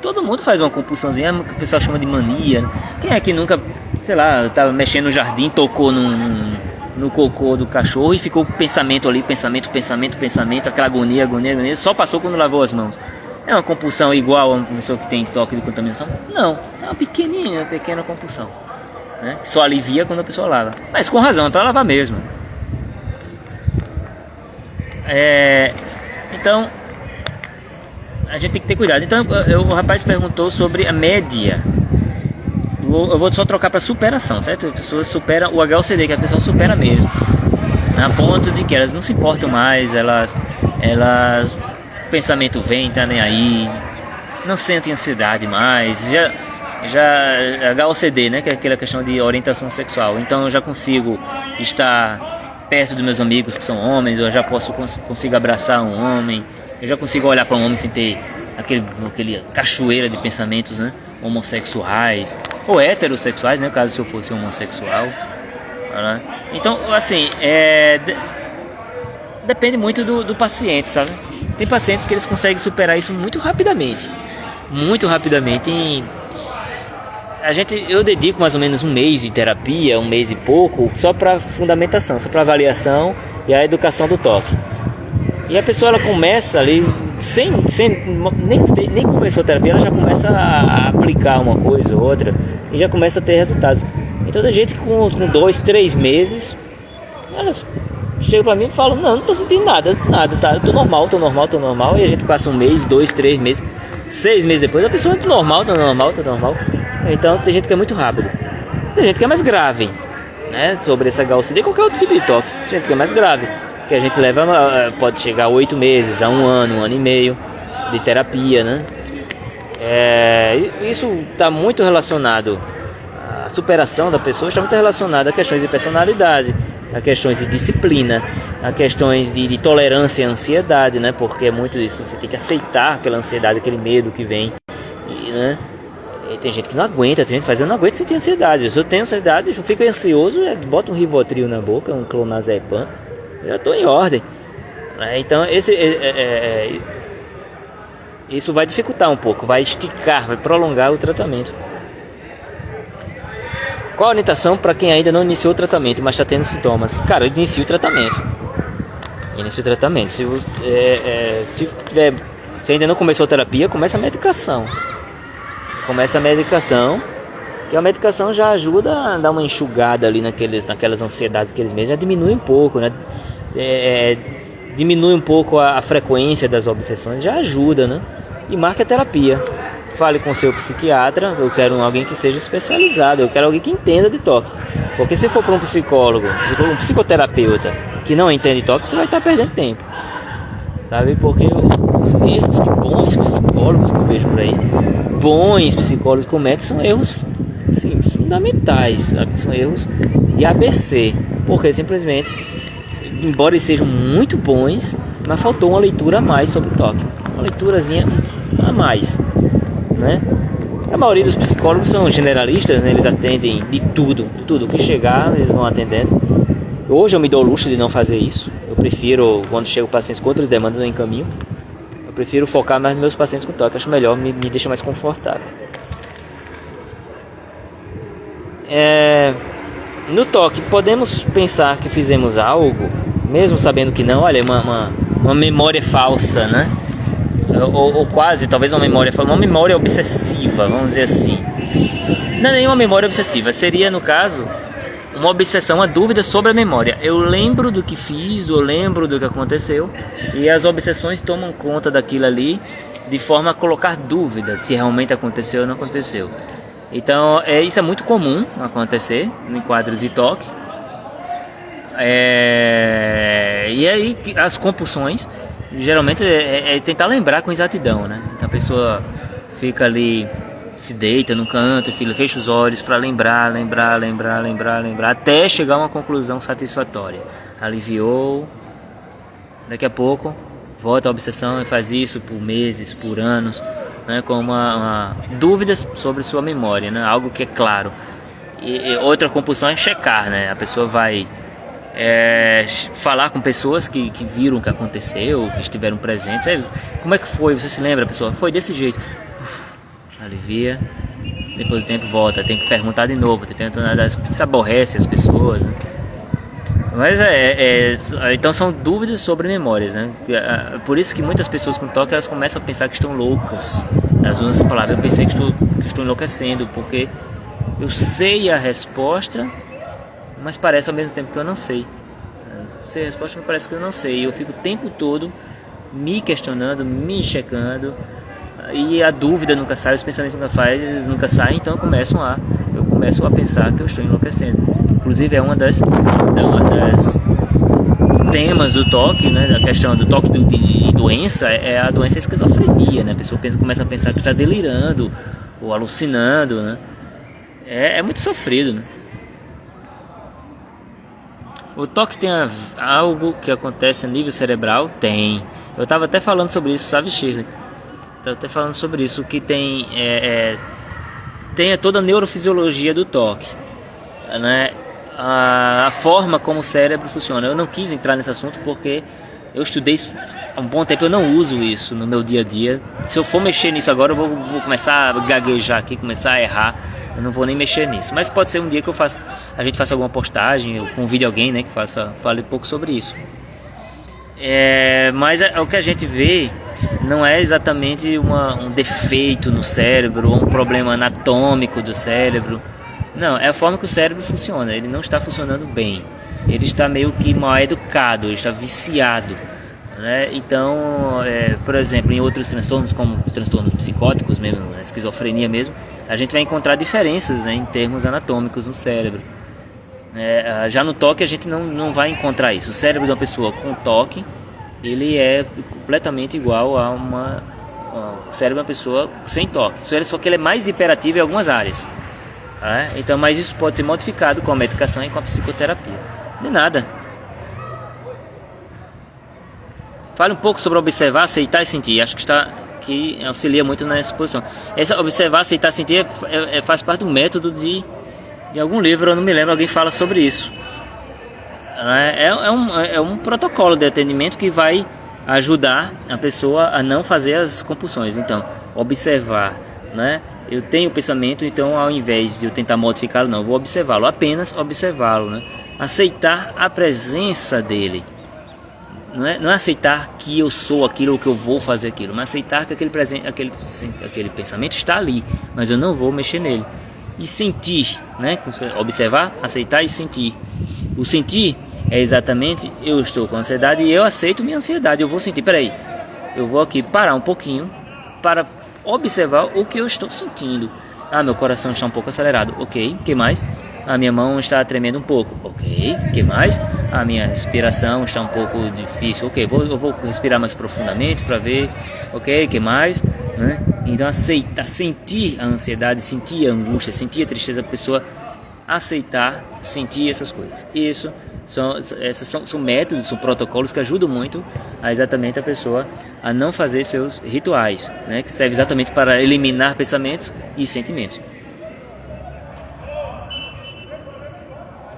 Todo mundo faz uma compulsãozinha, que o pessoal chama de mania. Quem é que nunca, sei lá, tava mexendo no jardim, tocou no cocô do cachorro e ficou pensamento ali, pensamento, aquela agonia, só passou quando lavou as mãos. É uma compulsão igual a uma pessoa que tem toque de contaminação? Não, é uma pequena compulsão, né? Só alivia quando a pessoa lava, mas com razão, é para lavar mesmo. Então a gente tem que ter cuidado. Então o rapaz perguntou sobre a média. Eu vou só trocar para superação, certo? A pessoa supera o HOCD, que a pessoa supera mesmo, a ponto de que elas não se importam mais, o pensamento vem, tá nem aí, não sentem ansiedade mais, já HOCD, né? Que é aquela questão de orientação sexual. Então eu já consigo estar perto dos meus amigos que são homens, eu já consigo abraçar um homem, eu já consigo olhar para um homem sem ter aquele cachoeira de pensamentos, né? Homossexuais ou heterossexuais, né? Caso se eu fosse homossexual, né? Então, assim, depende muito do paciente, sabe? Tem pacientes que eles conseguem superar isso muito rapidamente. Eu dedico mais ou menos um mês de terapia, um mês e pouco, só para fundamentação, só para avaliação e a educação do toque. E a pessoa ela começa ali, nem começou a terapia, ela já começa a aplicar uma coisa ou outra e já começa a ter resultados. Então tem gente que com 2, 3 meses, elas chegam pra mim e falam, não tô sentindo nada, tá, eu tô normal. E a gente passa um mês, 2, 3 meses, 6 meses depois, a pessoa tá normal. Então tem gente que é muito rápido. Tem gente que é mais grave, né, sobre essa HOCD, qualquer outro tipo de toque. Tem gente que é mais grave, que a gente pode chegar a 8 meses, a 1 ano, 1 ano e meio de terapia, né? Isso está muito relacionado, a superação da pessoa está muito relacionada a questões de personalidade, a questões de disciplina, a questões de tolerância à ansiedade, né? Porque é muito disso, você tem que aceitar aquela ansiedade, aquele medo que vem, né? E tem gente que não aguenta, tem gente que faz, eu não aguento sentir ansiedade. Se eu tenho ansiedade, eu fico ansioso, bota um Rivotril na boca, um clonazepam, já estou em ordem. Então isso vai dificultar um pouco, vai esticar, vai prolongar o tratamento. Qual a orientação para quem ainda não iniciou o tratamento, mas está tendo sintomas? Cara, inicie o tratamento. Se ainda não começou a terapia, começa a medicação. Que a medicação já ajuda a dar uma enxugada ali naquelas ansiedades que eles mesmos, já diminui um pouco, né? Diminui um pouco a frequência das obsessões, já ajuda, né? E marque a terapia. Fale com o seu psiquiatra. Eu quero alguém que seja especializado, eu quero alguém que entenda de toque. Porque se for para um psicólogo, um psicoterapeuta que não entende de toque, você vai estar perdendo tempo, sabe? Porque os erros que bons psicólogos que eu vejo por aí, bons psicólogos cometem, são erros assim, fundamentais, sabe? São erros de ABC, porque simplesmente, embora eles sejam muito bons, mas faltou uma leitura a mais sobre o toque, uma leiturazinha a mais, né? A maioria dos psicólogos são generalistas, né? Eles atendem de tudo que chegar eles vão atendendo. Hoje eu me dou o luxo de não fazer isso. Eu prefiro, quando chego pacientes com outras demandas, eu encaminho. Eu prefiro focar mais nos meus pacientes com toque, acho melhor, me deixa mais confortável. No toque, podemos pensar que fizemos algo, mesmo sabendo que não. Olha, uma memória falsa, né? Ou quase, talvez uma memória obsessiva, vamos dizer assim. Não é nenhuma memória obsessiva, seria, no caso, uma obsessão, uma dúvida sobre a memória. Eu lembro do que fiz, eu lembro do que aconteceu, e as obsessões tomam conta daquilo ali, de forma a colocar dúvida se realmente aconteceu ou não aconteceu. Então, isso é muito comum acontecer em quadros de toque. E aí, as compulsões, geralmente, é tentar lembrar com exatidão, né? Então, a pessoa fica ali, se deita no canto, fecha os olhos para lembrar, até chegar a uma conclusão satisfatória. Aliviou, daqui a pouco volta a obsessão e faz isso por meses, por anos, né, com uma dúvidas sobre sua memória, né, algo que é claro. E outra compulsão é checar, né, a pessoa vai falar com pessoas que viram o que aconteceu, que estiveram presentes. Como é que foi? Você se lembra, pessoa? Foi desse jeito. Alivia, depois do tempo volta, tem que perguntar de novo, se aborrece as pessoas, né? Mas então são dúvidas sobre memórias, né? Por isso que muitas pessoas com toque, elas começam a pensar que estão loucas. Elas usam essa palavra: eu pensei que estou enlouquecendo, porque eu sei a resposta, mas parece ao mesmo tempo que eu não sei. Eu sei a resposta, mas parece que eu não sei. Eu fico o tempo todo me questionando, me checando, e a dúvida nunca sai, os pensamentos nunca saem, então eu começo a pensar que eu estou enlouquecendo. Inclusive é uma das temas do toque, né, da questão do toque de doença, é a doença esquizofrenia, né? A pessoa começa a pensar que está delirando ou alucinando, né? É muito sofrido, né? O toque tem algo que acontece a nível cerebral? Tem. Eu estava até falando sobre isso, sabe, Shirley? Até falando sobre isso, que tem toda a neurofisiologia do toque, né? A forma como o cérebro funciona. Eu não quis entrar nesse assunto porque eu estudei há um bom tempo, eu não uso isso no meu dia a dia. Se eu for mexer nisso agora, eu vou começar a gaguejar aqui, começar a errar. Eu não vou nem mexer nisso. Mas pode ser um dia que a gente faça alguma postagem, eu convide alguém, né, que fale um pouco sobre isso. Mas o que a gente vê não é exatamente um defeito no cérebro ou um problema anatômico do cérebro. Não, é a forma que o cérebro funciona. Ele não está funcionando bem. Ele está meio que mal educado, ele está viciado, né? Então, por exemplo, em outros transtornos, como transtornos psicóticos mesmo, a esquizofrenia mesmo, a gente vai encontrar diferenças, né, em termos anatômicos no cérebro. Já no toque a gente não vai encontrar isso. O cérebro de uma pessoa com toque, ele é completamente igual ao cérebro de uma pessoa sem toque. Só que ele é mais hiperativo em algumas áreas. Então, mas isso pode ser modificado com a medicação e com a psicoterapia. De nada. Fale um pouco sobre observar, aceitar e sentir. Acho que auxilia muito nessa posição. Essa observar, aceitar e sentir faz parte do método de algum livro, eu não me lembro, alguém fala sobre isso. É um protocolo de atendimento que vai ajudar a pessoa a não fazer as compulsões. Então, observar, né? Eu tenho o pensamento, então ao invés de eu tentar modificá-lo, não, eu vou observá-lo, apenas observá-lo, né? Aceitar a presença dele. Não é aceitar que eu sou aquilo ou que eu vou fazer aquilo, mas aceitar que aquele pensamento está ali, mas eu não vou mexer nele. e sentir, né? Observar, aceitar e sentir. O sentir é exatamente, eu estou com ansiedade e eu aceito minha ansiedade. Eu vou sentir, peraí, eu vou aqui parar um pouquinho para observar o que eu estou sentindo. Ah, meu coração está um pouco acelerado. Ok, que mais? A minha mão está tremendo um pouco. Ok, que mais? A minha respiração está um pouco difícil. Ok, eu vou respirar mais profundamente para ver. Ok, que mais? Né? Então aceitar, sentir a ansiedade, sentir a angústia, sentir a tristeza da pessoa, aceitar, sentir essas coisas. Isso são métodos, são protocolos que ajudam muito exatamente a pessoa a não fazer seus rituais, né? Que serve exatamente para eliminar pensamentos e sentimentos.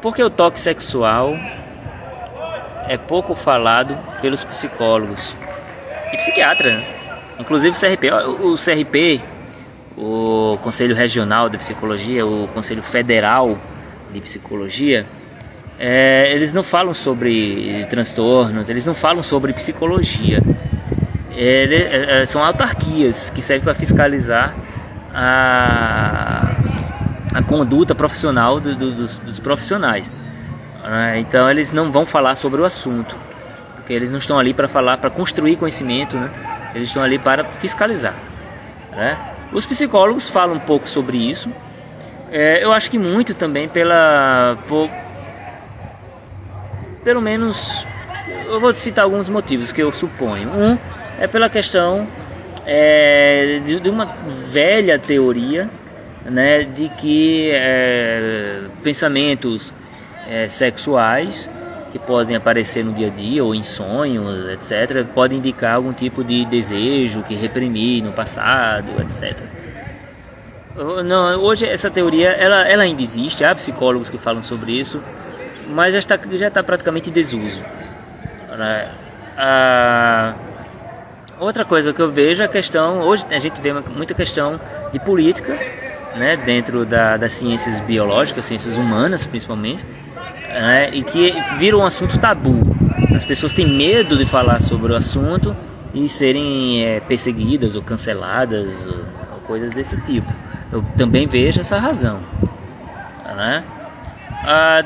Porque o toque sexual é pouco falado pelos psicólogos e psiquiatras, né? Inclusive o CRP, o Conselho Regional de Psicologia, o Conselho Federal de Psicologia, eles não falam sobre transtornos, eles não falam sobre psicologia. São autarquias que servem para fiscalizar a conduta profissional dos profissionais. Então eles não vão falar sobre o assunto, porque eles não estão ali para falar, para construir conhecimento, né? Eles estão ali para fiscalizar, né? Os psicólogos falam um pouco sobre isso. Eu acho que muito também pelo menos, eu vou citar alguns motivos que eu suponho. Um é pela questão de uma velha teoria, né, de que pensamentos sexuais que podem aparecer no dia a dia ou em sonhos, etc., podem indicar algum tipo de desejo que reprimi no passado, etc. Não, hoje essa teoria ela ainda existe, há psicólogos que falam sobre isso, mas já está praticamente em desuso. Outra coisa que eu vejo é a questão, hoje a gente vê muita questão de política, né, dentro das ciências biológicas, ciências humanas principalmente, e que vira um assunto tabu. As pessoas têm medo de falar sobre o assunto e serem perseguidas ou canceladas ou coisas desse tipo. Eu também vejo essa razão, né?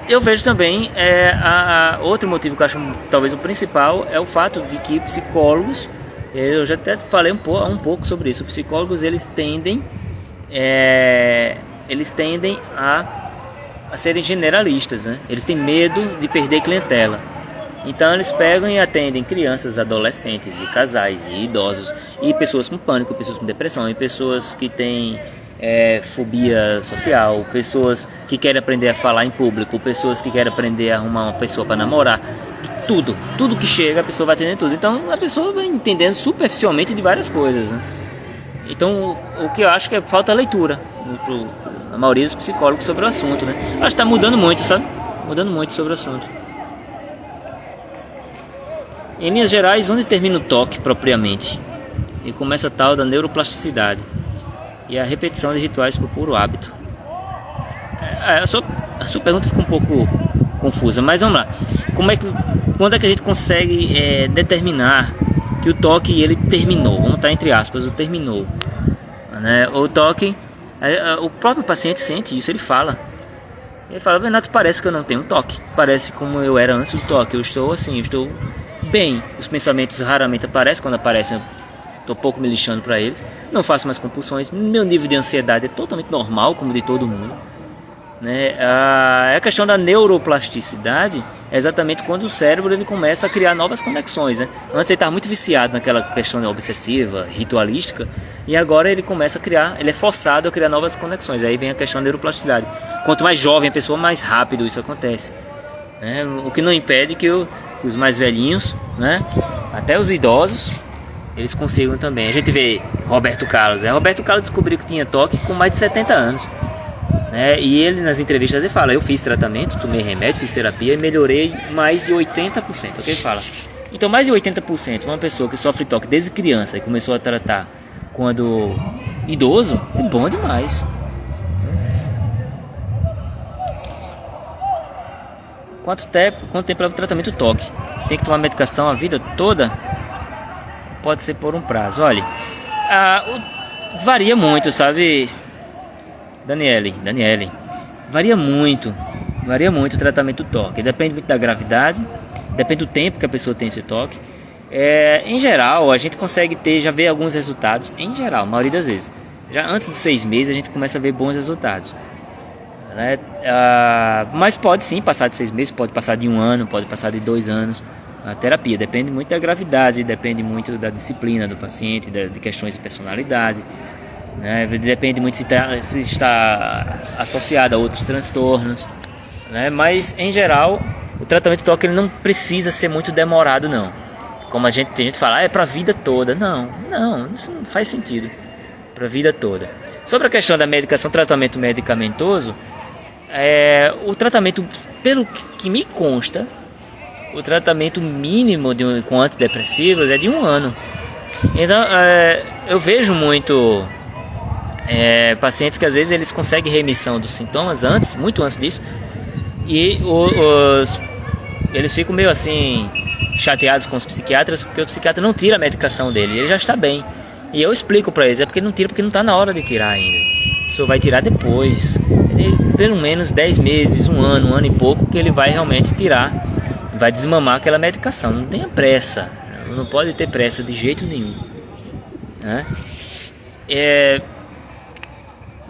Eu vejo também outro motivo que eu acho talvez o principal é o fato de que psicólogos, eu já até falei um pouco sobre isso, psicólogos eles tendem a serem generalistas, né? Eles têm medo de perder clientela, então eles pegam e atendem crianças, adolescentes, e casais, e idosos, e pessoas com pânico, pessoas com depressão, e pessoas que têm fobia social, pessoas que querem aprender a falar em público, pessoas que querem aprender a arrumar uma pessoa para namorar. Tudo que chega, a pessoa vai atendendo tudo. Então a pessoa vai entendendo superficialmente de várias coisas, né? Então o que eu acho que falta leitura a maioria dos psicólogos sobre o assunto, né? Acho que está mudando muito, sabe? Mudando muito sobre o assunto. Em linhas gerais, onde termina o toque propriamente? E começa a tal da neuroplasticidade e a repetição de rituais por puro hábito. A sua pergunta ficou um pouco confusa, mas vamos lá. Quando é que a gente consegue determinar que o toque ele terminou? Vamos estar entre aspas, o terminou, né? O toque, o próprio paciente sente isso, ele fala, Renato, parece que eu não tenho toque, parece como eu era antes do toque, eu estou assim, eu estou bem, os pensamentos raramente aparecem, quando aparecem estou pouco me lixando para eles, não faço mais compulsões, meu nível de ansiedade é totalmente normal, como de todo mundo, né? A questão da neuroplasticidade é exatamente quando o cérebro ele começa a criar novas conexões, né? Antes ele estava muito viciado naquela questão obsessiva, ritualística, e agora ele começa a criar, ele é forçado a criar novas conexões, aí vem a questão da neuroplasticidade. Quanto mais jovem a pessoa, mais rápido isso acontece, né? O que não impede que os mais velhinhos, né? Até os idosos, eles consigam também. A gente vê Roberto Carlos, Roberto Carlos descobriu que tinha toque com mais de 70 anos, né? E ele nas entrevistas ele fala, eu fiz tratamento, tomei remédio, fiz terapia e melhorei mais de 80%, é o que ele fala. Então mais de 80%, uma pessoa que sofre toque desde criança e começou a tratar quando idoso, é bom demais. Quanto tempo leva o tratamento do toque? Tem que tomar medicação a vida toda? Pode ser por um prazo. Olha, varia muito, sabe? Daniele, varia muito o tratamento do toque, depende muito da gravidade, depende do tempo que a pessoa tem esse toque. Em geral, a gente consegue já ver alguns resultados, em geral, a maioria das vezes. Já antes de 6 meses a gente começa a ver bons resultados, né? Mas pode sim passar de 6 meses, pode passar de 1 ano, pode passar de 2 anos. A terapia depende muito da gravidade, depende muito da disciplina do paciente, de questões de personalidade, né? Depende muito se está associado a outros transtornos, né? Mas em geral o tratamento de toque ele não precisa ser muito demorado, não. Como tem gente que fala, é para a vida toda. Não, isso não faz sentido. Para a vida toda. Sobre a questão da medicação, tratamento medicamentoso, o tratamento, pelo que me consta, o tratamento mínimo com antidepressivos é de 1 ano. Então, eu vejo muito pacientes que às vezes eles conseguem remissão dos sintomas muito antes disso, e eles ficam meio assim chateados com os psiquiatras porque o psiquiatra não tira a medicação dele, ele já está bem. E eu explico para eles, porque não tira porque não está na hora de tirar ainda. Só vai tirar depois, pelo menos 10 meses, 1 ano, 1 ano e pouco, que ele vai realmente tirar, vai desmamar aquela medicação. Não tenha pressa, não pode ter pressa de jeito nenhum, né?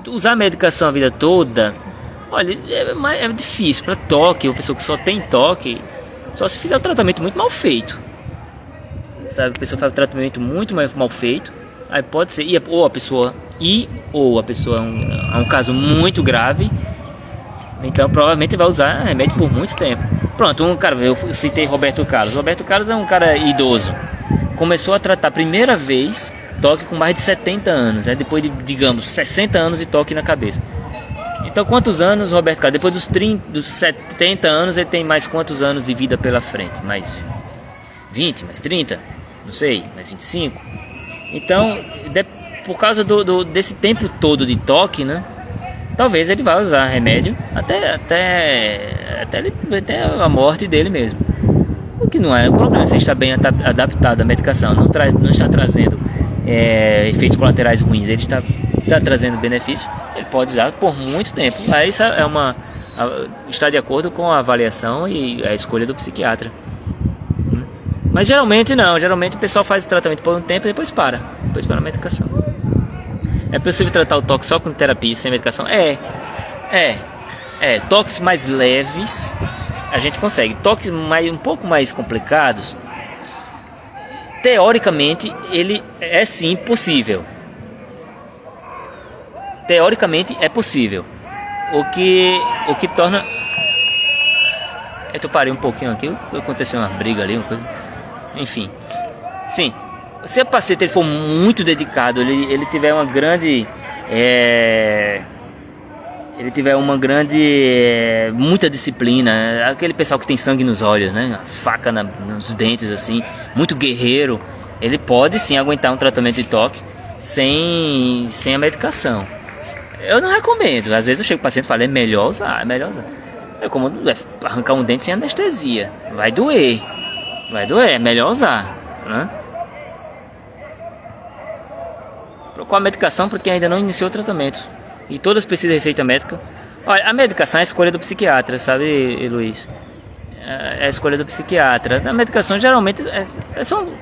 Usar a medicação a vida toda, olha, é difícil. Para toque, uma pessoa que só tem toque, só se fizer o tratamento muito mal feito, sabe? A pessoa faz o tratamento muito mal feito, aí pode ser, ou a pessoa é um caso muito grave, então provavelmente vai usar remédio por muito tempo. Pronto, eu citei Roberto Carlos. Roberto Carlos é um cara idoso, começou a tratar a primeira vez toque com mais de 70 anos, depois de, digamos, 60 anos de toque na cabeça. Então quantos anos Roberto Carlos, depois dos 70 anos, ele tem mais quantos anos de vida pela frente? Mais 20, mais 30, não sei, mais 25. Então, por causa desse tempo todo de toque, né, talvez ele vá usar remédio até a morte dele mesmo. O que não é um problema, se está bem adaptado à medicação, não está trazendo efeitos colaterais ruins, ele está trazendo benefícios, ele pode usar por muito tempo. Mas isso está de acordo com a avaliação e a escolha do psiquiatra. Mas geralmente não, geralmente o pessoal faz o tratamento por um tempo e depois para a medicação. É possível tratar o toque só com terapia, sem medicação? Toques mais leves a gente consegue. Toques um pouco mais complicados, teoricamente ele é sim possível. Teoricamente é possível. O que torna... Eu parei um pouquinho aqui, aconteceu uma briga ali, uma coisa. Enfim, sim, se o paciente ele for muito dedicado, ele tiver uma grande muita disciplina, aquele pessoal que tem sangue nos olhos, né, a faca nos dentes, assim, muito guerreiro, ele pode sim aguentar um tratamento de toque sem a medicação. Eu não recomendo. Às vezes eu chego pro paciente e falo, é melhor usar. É como arrancar um dente sem anestesia, vai doer, é melhor usar, né? Com a medicação, porque ainda não iniciou o tratamento. E todas precisam de receita médica. Olha, a medicação é a escolha do psiquiatra, sabe, Luiz? É a escolha do psiquiatra. A medicação geralmente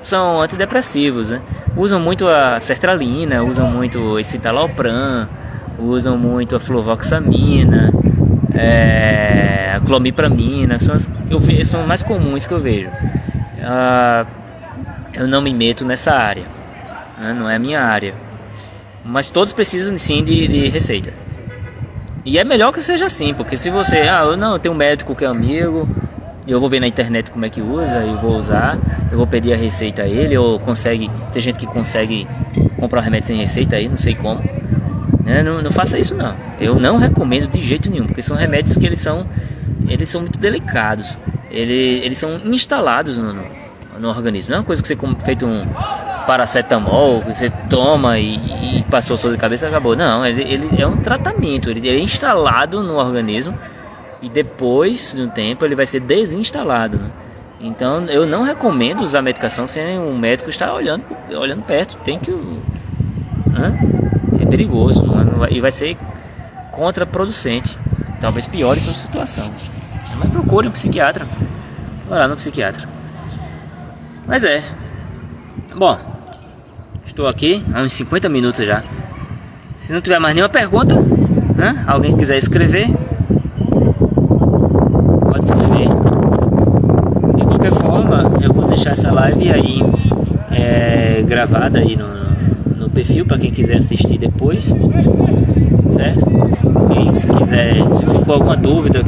são antidepressivos, né? Usam muito a sertralina, usam muito esse citalopram, usam muito a fluvoxamina, a clomipramina, são mais comuns que eu vejo. Eu não me meto nessa área, né? Não é a minha área, mas todos precisam sim de receita. E é melhor que seja assim, porque se você, eu tenho um médico que é amigo, eu vou ver na internet como é que usa, eu vou usar, eu vou pedir a receita a ele, tem gente que consegue comprar um remédio sem receita aí, não sei como, né? Não faça isso não, eu não recomendo de jeito nenhum, porque são remédios que eles são muito delicados, eles são instalados no organismo, não é uma coisa que você feito um paracetamol, que você toma e passou sua dor de cabeça e acabou. Não, ele é um tratamento, ele é instalado no organismo e depois de um tempo ele vai ser desinstalado, né? Então eu não recomendo usar medicação sem um médico estar olhando perto, tem que, né? É perigoso, e vai ser contraproducente. Talvez piore sua situação. Mas procure um psiquiatra. Vá lá no psiquiatra. Mas bom, estou aqui há uns 50 minutos já. Se não tiver mais nenhuma pergunta, né? Alguém quiser escrever, pode escrever. De qualquer forma, eu vou deixar essa live aí gravada aí no perfil para quem quiser assistir depois, certo? Quem se ficou alguma dúvida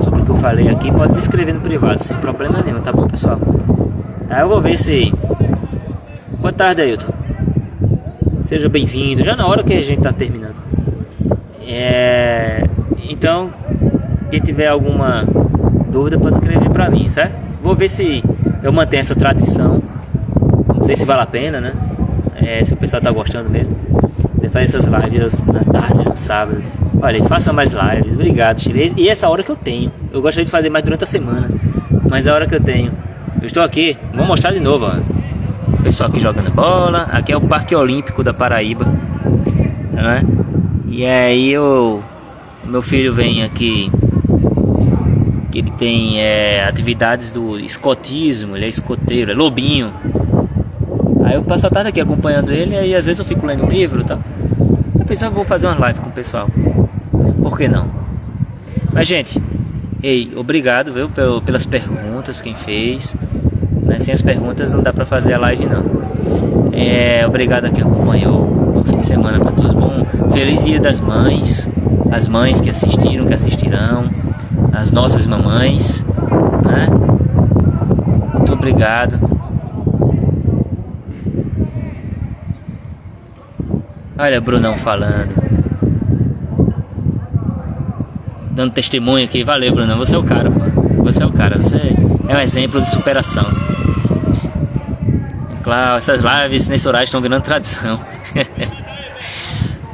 sobre o que eu falei aqui, pode me escrever no privado, sem problema nenhum, tá bom, pessoal? Aí eu vou ver se... Boa tarde, Ailton. Seja bem-vindo, já na hora que a gente tá terminando. Então, quem tiver alguma dúvida pode escrever pra mim, certo? Vou ver se eu mantenho essa tradição. Não sei se vale a pena, né? Se o pessoal tá gostando mesmo de fazer essas lives nas tardes, nos sábados. Olha, faça mais lives, obrigado, Chile. E essa hora que eu tenho. Eu gostaria de fazer mais durante a semana, mas a hora que eu tenho. Eu estou aqui, vou mostrar de novo, ó. O pessoal aqui jogando bola. Aqui é o Parque Olímpico da Paraíba, né? E aí meu filho vem aqui, que ele tem atividades do escotismo, ele é escoteiro, é lobinho. Aí eu passo a tarde aqui acompanhando ele, aí às vezes eu fico lendo um livro e tal. Eu pensei, vou fazer uma live com o pessoal. Por que não? Mas gente, obrigado, viu, pelas perguntas, quem fez. Sem as perguntas não dá pra fazer a live não. Obrigado a quem acompanhou. Bom fim de semana pra todos. Bom, feliz dia das mães. As mães que assistiram, que assistirão. As nossas mamães, né? Muito obrigado. Olha Brunão falando, dando testemunho aqui. Valeu, Brunão, você é o cara, pô. Você é o cara, você é um exemplo de superação. Claro, essas lives nesse horário estão ganhando tradição.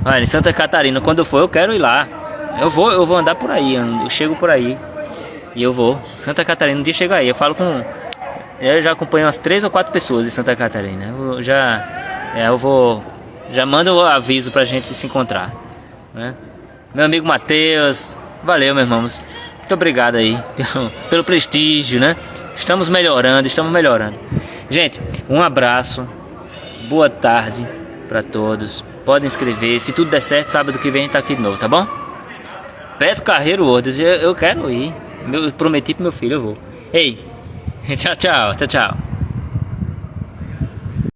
Olha, em Santa Catarina, quando eu for, eu quero ir lá. Eu vou andar por aí, eu chego por aí. E eu vou. Santa Catarina, um dia chego aí. Eu já acompanho umas 3 ou 4 pessoas em Santa Catarina. Já mando o aviso pra gente se encontrar, né? Meu amigo Matheus, valeu, meu irmão. Muito obrigado aí pelo prestígio, né? Estamos melhorando. Gente, um abraço, boa tarde pra todos. Podem inscrever, se tudo der certo, sábado que vem tá aqui de novo, tá bom? Beto Carreiro Words, eu quero ir. Eu prometi pro meu filho, eu vou. Ei, tchau.